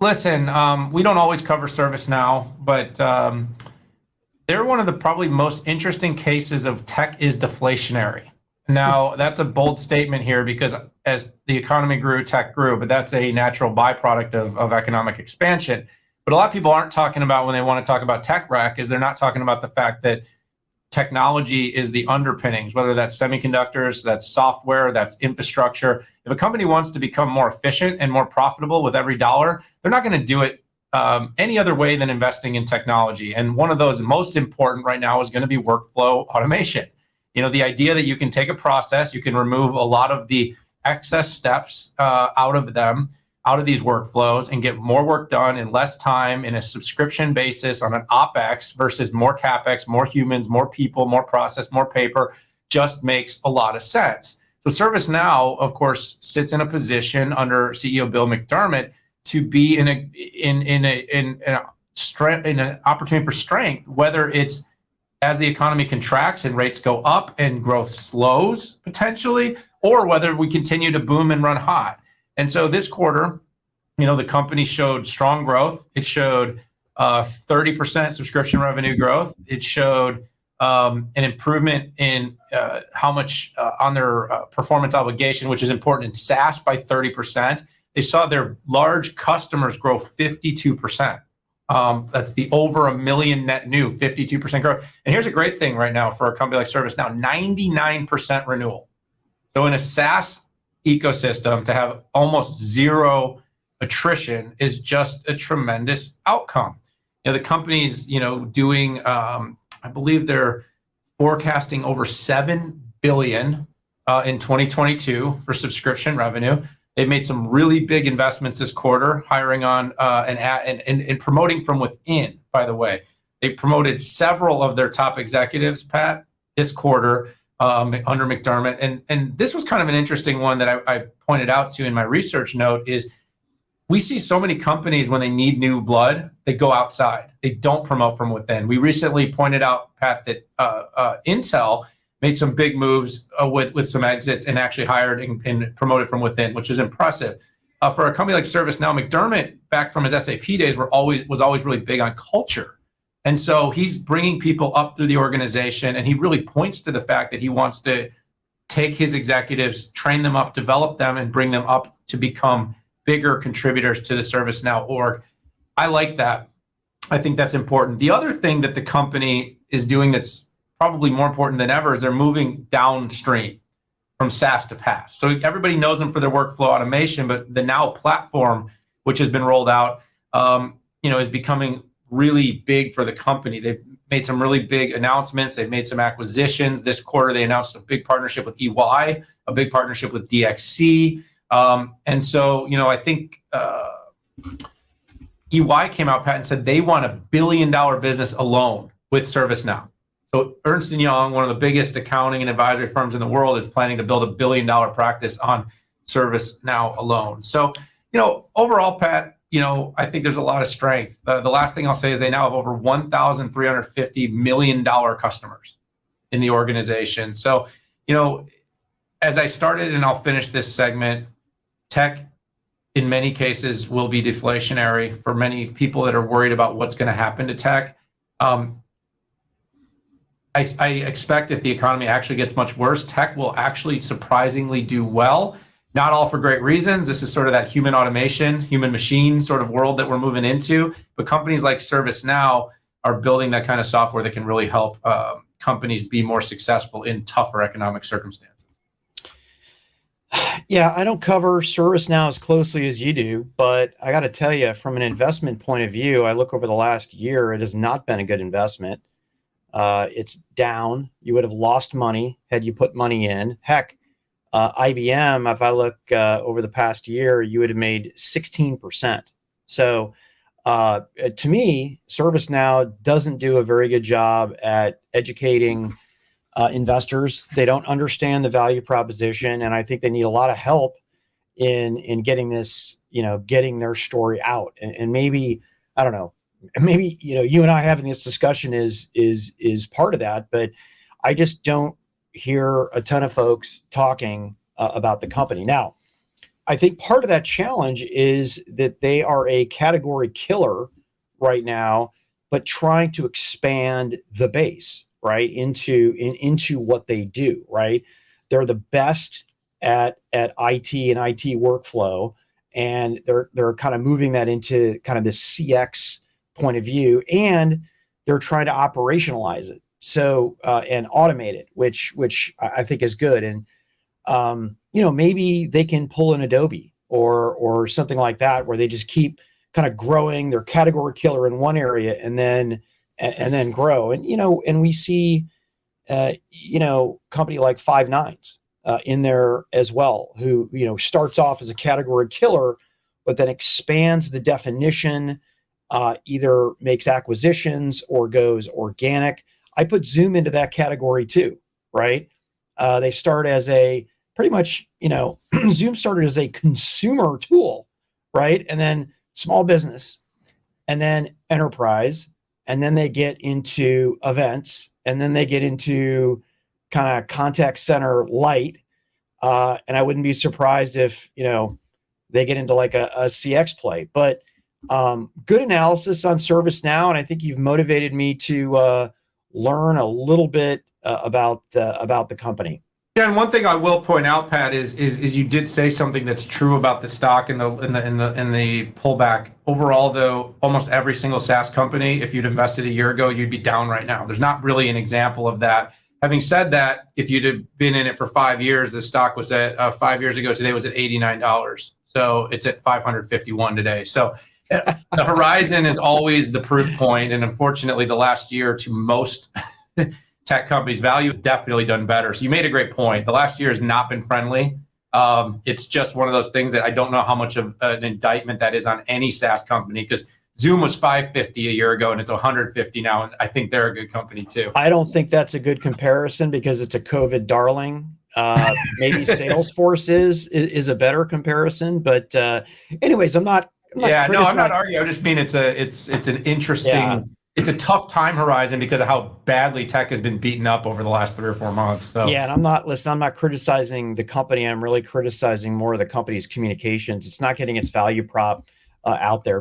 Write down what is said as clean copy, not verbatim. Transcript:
Listen, we don't always cover ServiceNow, but they're one of the probably most interesting cases of tech is deflationary. Now, that's a bold statement here because as the economy grew, tech grew, but that's a natural byproduct of economic expansion. But a lot of people aren't talking about when they want to talk about tech wreck is they're not talking about the fact that technology is the underpinnings, whether that's semiconductors, that's software, that's infrastructure. If a company wants to become more efficient and more profitable with every dollar, they're not going to do it any other way than investing in technology. And one of those most important right now is going to be workflow automation. You know, the idea that you can take a process, you can remove a lot of the excess steps out of these workflows and get more work done in less time in a subscription basis on an OpEx versus more CapEx, more humans, more people, more process, more paper, just makes a lot of sense. So ServiceNow, of course, sits in a position under CEO Bill McDermott to be in an opportunity for strength, whether it's as the economy contracts and rates go up and growth slows potentially, or whether we continue to boom and run hot. And so this quarter, you know, the company showed strong growth. It showed 30% subscription revenue growth. It showed an improvement in how much on their performance obligation, which is important in SaaS by 30%. They saw their large customers grow 52%. That's the over 1 million net new, 52% growth. And here's a great thing right now for a company like ServiceNow, 99% renewal. So in a SaaS ecosystem, to have almost zero attrition is just a tremendous outcome. You know, the company's, you know, doing, I believe they're forecasting over $7 billion in 2022 for subscription revenue. They've made some really big investments this quarter, hiring on and promoting from within, by the way. They promoted several of their top executives, Pat, this quarter under McDermott. And this was kind of an interesting one that I pointed out to in my research note is we see so many companies when they need new blood, they go outside. They don't promote from within. We recently pointed out, Pat, that Intel made some big moves with some exits and actually hired and promoted from within, which is impressive. For a company like ServiceNow, McDermott, back from his SAP days, was always really big on culture. And so he's bringing people up through the organization, and he really points to the fact that he wants to take his executives, train them up, develop them, and bring them up to become bigger contributors to the ServiceNow org. I like that. I think that's important. The other thing that the company is doing that's probably more important than ever is they're moving downstream from SaaS to PaaS. So everybody knows them for their workflow automation, but the Now platform, which has been rolled out, is becoming really big for the company. They've made some really big announcements. They've made some acquisitions. This quarter, they announced a big partnership with EY, a big partnership with DXC. And so, you know, I think EY came out, Pat, and said they want $1 billion business alone with ServiceNow. So Ernst & Young, one of the biggest accounting and advisory firms in the world, is planning to build $1 billion practice on ServiceNow alone. So, you know, overall, Pat, you know, I think there's a lot of strength. The last thing I'll say is they now have over 1,350 $1 million customers in the organization. So, you know, as I started, and I'll finish this segment, tech in many cases will be deflationary for many people that are worried about what's going to happen to tech. I expect if the economy actually gets much worse, tech will actually surprisingly do well. Not all for great reasons. This is sort of that human automation, human machine sort of world that we're moving into. But companies like ServiceNow are building that kind of software that can really help companies be more successful in tougher economic circumstances. Yeah, I don't cover ServiceNow as closely as you do, but I got to tell you, from an investment point of view, I look over the last year, it has not been a good investment. It's down. You would have lost money had you put money in. Heck, IBM, if I look over the past year, you would have made 16%. So to me, ServiceNow doesn't do a very good job at educating investors. They don't understand the value proposition, and I think they need a lot of help in getting this, you know, getting their story out. And maybe, I don't know, maybe, you know, you and I having this discussion is part of that, but I just don't hear a ton of folks talking about the company. Now, I think part of that challenge is that they are a category killer right now, but trying to expand the base, right, into what they do, right? They're the best at IT and IT workflow, and they're kind of moving that into kind of this CX point of view, and they're trying to operationalize it, so and automate it, which I think is good. And maybe they can pull an Adobe or something like that, where they just keep kind of growing their category killer in one area and then grow. And we see company like Five Nines in there as well, who starts off as a category killer, but then expands the definition, either makes acquisitions or goes organic. I put Zoom into that category too, right? They start as a pretty much, Zoom started as a consumer tool, right? And then small business, and then enterprise, and then they get into events, and then they get into kind of contact center light. And I wouldn't be surprised if, they get into like a CX play. But good analysis on ServiceNow, and I think you've motivated me to learn a little bit about the company. Yeah, and one thing I will point out, Pat, is you did say something that's true about the stock in the pullback. Overall, though, almost every single SaaS company, if you'd invested a year ago, you'd be down right now. There's not really an example of that. Having said that, if you'd have been in it for 5 years, the stock was at 5 years ago today was at $89. So it's at 551 today. So the horizon is always the proof point, and unfortunately, the last year to most tech companies' value has definitely done better. So you made a great point. The last year has not been friendly. It's just one of those things that I don't know how much of an indictment that is on any SaaS company, because Zoom was 550 a year ago and it's 150 now, and I think they're a good company too. I don't think that's a good comparison because it's a COVID darling. Maybe Salesforce is a better comparison, but anyways, I'm not I'm not arguing. I just mean it's an interesting. Yeah. It's a tough time horizon because of how badly tech has been beaten up over the last 3 or 4 months. So yeah, and I'm not criticizing the company. I'm really criticizing more of the company's communications. It's not getting its value prop out there.